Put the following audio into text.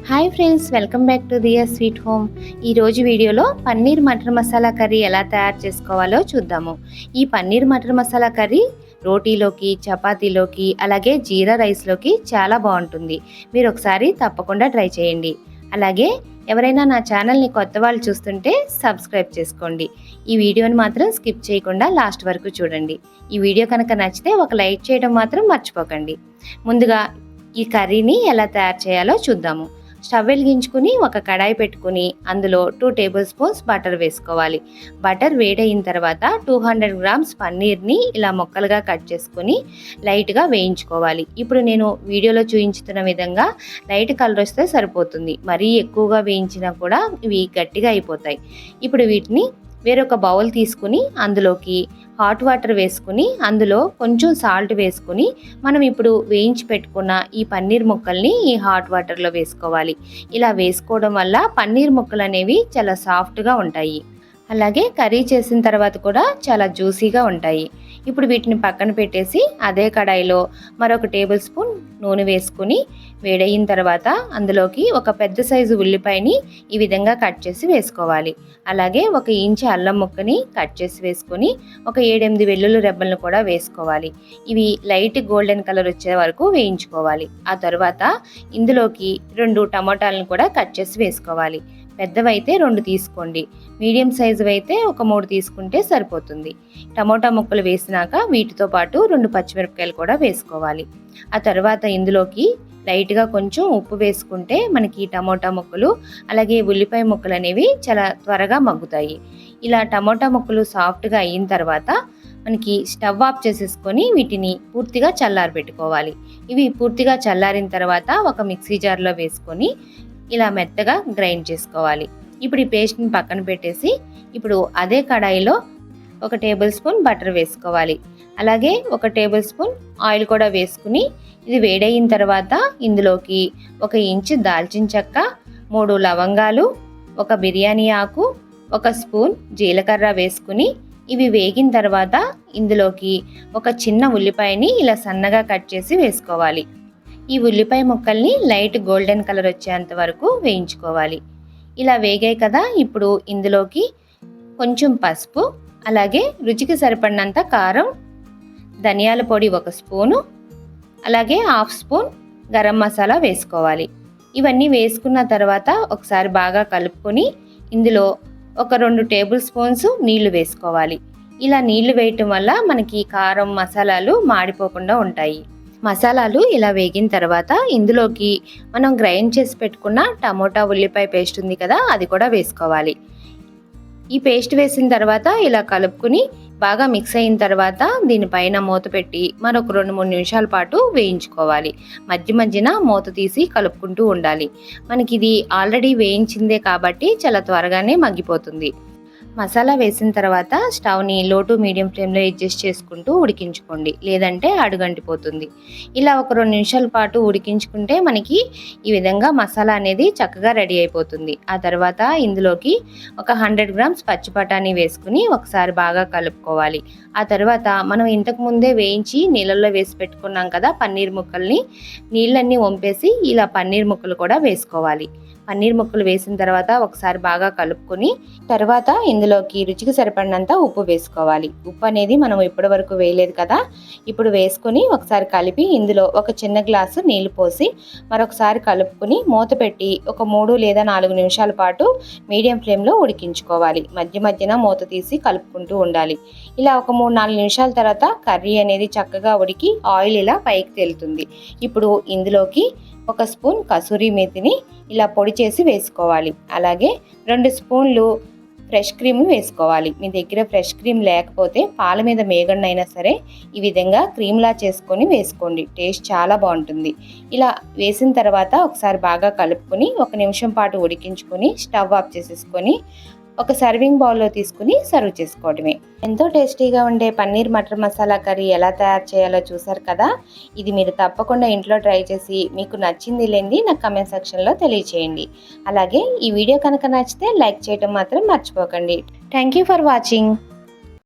Hi friends, welcome back to their sweet home. ఈరోజు వీడియోలో paneer matar masala curry ఎలా తయారు చేసుకోవాలో చూద్దాము. ఈ పన్నీర్ మటర్ మసాలా కర్రీ రోటీలోకి, చపాతీలోకి, అలాగే జీరా రైస్లోకి చాలా బాగుంటుంది. మీరు ఒకసారి తప్పకుండా ట్రై చేయండి. అలాగే ఎవరైనా నా ఛానల్ని కొత్త వాళ్ళు చూస్తుంటే సబ్స్క్రైబ్ చేసుకోండి. ఈ వీడియోని మాత్రం స్కిప్ చేయకుండా లాస్ట్ వరకు చూడండి. ఈ వీడియో కనుక నచ్చితే ఒక లైక్ చేయడం మాత్రం మర్చిపోకండి. ముందుగా ఈ కర్రీని ఎలా తయారు చేయాలో చూద్దాము. స్టవ్ వెలిగించుకుని ఒక కడాయి పెట్టుకుని అందులో 2 టేబుల్ స్పూన్స్ బటర్ వేసుకోవాలి. బటర్ వేడైన తర్వాత 200 గ్రామ్స్ పన్నీర్ని ఇలా ముక్కలుగా కట్ చేసుకుని లైట్గా వేయించుకోవాలి. ఇప్పుడు నేను వీడియోలో చూపించుతున్న విధంగా లైట్ కలర్ వస్తే సరిపోతుంది. మరీ ఎక్కువగా వేయించినా కూడా ఇవి గట్టిగా అయిపోతాయి. ఇప్పుడు వీటిని వేరొక బౌల్ తీసుకుని అందులోకి హాట్ వాటర్ వేసుకుని అందులో కొంచెం సాల్ట్ వేసుకుని మనం ఇప్పుడు వేయించి పెట్టుకున్న ఈ పన్నీర్ ముక్కల్ని ఈ హాట్ వాటర్లో వేసుకోవాలి. ఇలా వేసుకోవడం వల్ల పన్నీర్ ముక్కలు అనేవి చాలా సాఫ్ట్గా ఉంటాయి. అలాగే కర్రీ చేసిన తర్వాత కూడా చాలా జ్యూసీగా ఉంటాయి. ఇప్పుడు వీటిని పక్కన పెట్టేసి అదే కడాయిలో మరొక టేబుల్ స్పూన్ నూనె వేసుకుని వేడయిన తర్వాత అందులోకి ఒక పెద్ద సైజు ఉల్లిపాయని ఈ విధంగా కట్ చేసి వేసుకోవాలి. అలాగే 1 ఇంచు అల్లం ముక్కని కట్ చేసి వేసుకొని ఒక 7-8 వెల్లుల్లి రెబ్బలను కూడా వేసుకోవాలి. ఇవి లైట్ గోల్డెన్ కలర్ వచ్చే వరకు వేయించుకోవాలి. ఆ తర్వాత ఇందులోకి 2 టమాటాలను కూడా కట్ చేసి వేసుకోవాలి. పెద్దవైతే 2 తీసుకోండి, మీడియం సైజు అయితే ఒక 3 తీసుకుంటే సరిపోతుంది. టమోటా ముక్కలు వేసినాక వీటితో పాటు 2 పచ్చిమిరపకాయలు కూడా వేసుకోవాలి. ఆ తర్వాత ఇందులోకి లైట్గా కొంచెం ఉప్పు వేసుకుంటే మనకి టమోటా ముక్కలు అలాగే ఉల్లిపాయ ముక్కలు అనేవి చాలా త్వరగా మగ్గుతాయి. ఇలా టమోటా ముక్కలు సాఫ్ట్గా అయిన తర్వాత మనకి స్టవ్ ఆఫ్ చేసేసుకొని వీటిని పూర్తిగా చల్లారబెట్టుకోవాలి. ఇవి పూర్తిగా చల్లారిన తర్వాత ఒక మిక్సీ జార్లో వేసుకొని ఇలా మెత్తగా గ్రైండ్ చేసుకోవాలి. ఇప్పుడు ఈ పేస్ట్ని పక్కన పెట్టేసి ఇప్పుడు అదే కడాయిలో 1 టేబుల్ స్పూన్ బటర్ వేసుకోవాలి. అలాగే 1 టేబుల్ స్పూన్ ఆయిల్ కూడా వేసుకుని ఇది వేడయిన తర్వాత ఇందులోకి 1 ఇంచు దాల్చిన చెక్క, 3 లవంగాలు, 1 బిర్యానీ ఆకు, 1 స్పూన్ జీలకర్ర వేసుకుని ఇవి వేగిన తర్వాత ఇందులోకి ఒక చిన్న ఉల్లిపాయని ఇలా సన్నగా కట్ చేసి వేసుకోవాలి. ఈ ఉల్లిపాయ ముక్కల్ని లైట్ గోల్డెన్ కలర్ వచ్చేంత వరకు వేయించుకోవాలి. ఇలా వేగాయి కదా, ఇప్పుడు ఇందులోకి కొంచెం పసుపు, అలాగే రుచికి సరిపడినంత కారం, ధనియాల పొడి 1 స్పూను, అలాగే 1/2 స్పూన్ గరం మసాలా వేసుకోవాలి. ఇవన్నీ వేసుకున్న తర్వాత ఒకసారి బాగా కలుపుకొని ఇందులో ఒక 2 టేబుల్ స్పూన్స్ నీళ్లు వేసుకోవాలి. ఇలా నీళ్లు వేయటం వల్ల మనకి కారం మసాలాలు మాడిపోకుండా ఉంటాయి. మసాలాలు ఇలా వేగిన తర్వాత ఇందులోకి మనం గ్రైండ్ చేసి పెట్టుకున్న టమోటా ఉల్లిపాయ పేస్ట్ ఉంది కదా, అది కూడా వేసుకోవాలి. ఈ పేస్ట్ వేసిన తర్వాత ఇలా కలుపుకుని బాగా మిక్స్ అయిన తర్వాత దీనిపైన మూత పెట్టి మరొక 2-3 నిమిషాల పాటు వేయించుకోవాలి. మధ్య మధ్యన మూత తీసి కలుపుకుంటూ ఉండాలి. మనకి ఇది ఆల్రెడీ వేయించిందే కాబట్టి చాలా త్వరగానే మగ్గిపోతుంది. మసాలా వేసిన తర్వాత స్టవ్ని లో టు మీడియం ఫ్లేమ్లో అడ్జస్ట్ చేసుకుంటూ ఉడికించుకోండి, లేదంటే అడుగంటిపోతుంది. ఇలా ఒక 2 నిమిషాల పాటు ఉడికించుకుంటే మనకి ఈ విధంగా మసాలా అనేది చక్కగా రెడీ అయిపోతుంది. ఆ తర్వాత ఇందులోకి ఒక 100 గ్రామ్స్ పచ్చి బఠానీ వేసుకుని ఒకసారి బాగా కలుపుకోవాలి. ఆ తర్వాత మనం ఇంతకుముందే వేయించి నీళ్ళల్లో వేసి పెట్టుకున్నాం కదా పన్నీర్ ముక్కల్ని, నీళ్ళన్నీ వంపేసి ఇలా పన్నీర్ ముక్కలు కూడా వేసుకోవాలి. పన్నీర్ ముక్కలు వేసిన తర్వాత ఒకసారి బాగా కలుపుకొని తర్వాత ఇందులోకి రుచికి సరిపడినంత ఉప్పు వేసుకోవాలి. ఉప్పు అనేది మనం ఇప్పటి వరకు వేయలేదు కదా, ఇప్పుడు వేసుకొని ఒకసారి కలిపి ఇందులో ఒక చిన్న గ్లాసు నీళ్లు పోసి మరొకసారి కలుపుకొని మూత పెట్టి ఒక 3 లేదా 4 నిమిషాల పాటు మీడియం ఫ్లేమ్లో ఉడికించుకోవాలి. మధ్య మధ్యన మూత తీసి కలుపుకుంటూ ఉండాలి. ఇలా ఒక 3-4 నిమిషాల తర్వాత కర్రీ అనేది చక్కగా ఉడికి ఆయిల్ ఇలా పైకి తేలుతుంది. ఇప్పుడు ఇందులోకి 1 స్పూన్ కసూరి మేతిని ఇలా పొడి చేసి వేసుకోవాలి. అలాగే 2 స్పూన్లు ఫ్రెష్ క్రీమ్ వేసుకోవాలి. మీ దగ్గర ఫ్రెష్ క్రీమ్ లేకపోతే పాల మీద మేగడనైనా సరే ఈ విధంగా క్రీమ్లా చేసుకొని వేసుకోండి, టేస్ట్ చాలా బాగుంటుంది. ఇలా వేసిన తర్వాత ఒకసారి బాగా కలుపుకొని 1 నిమిషం పాటు ఉడికించుకొని స్టవ్ ఆఫ్ చేసేసుకొని ఒక సర్వింగ్ బౌల్లో తీసుకుని సర్వ్ చేసుకోవడమే. ఎంతో టేస్టీగా ఉండే పన్నీర్ మటర్ మసాలా కర్రీ ఎలా తయారు చేయాలో చూసారు కదా. ఇది మీరు తప్పకుండా ఇంట్లో ట్రై చేసి మీకు నచ్చింది లేనిది నాకు కామెంట్ సెక్షన్లో తెలియచేయండి. అలాగే ఈ వీడియో కనుక నచ్చితే లైక్ చేయడం మాత్రం మర్చిపోకండి. Thank you for watching.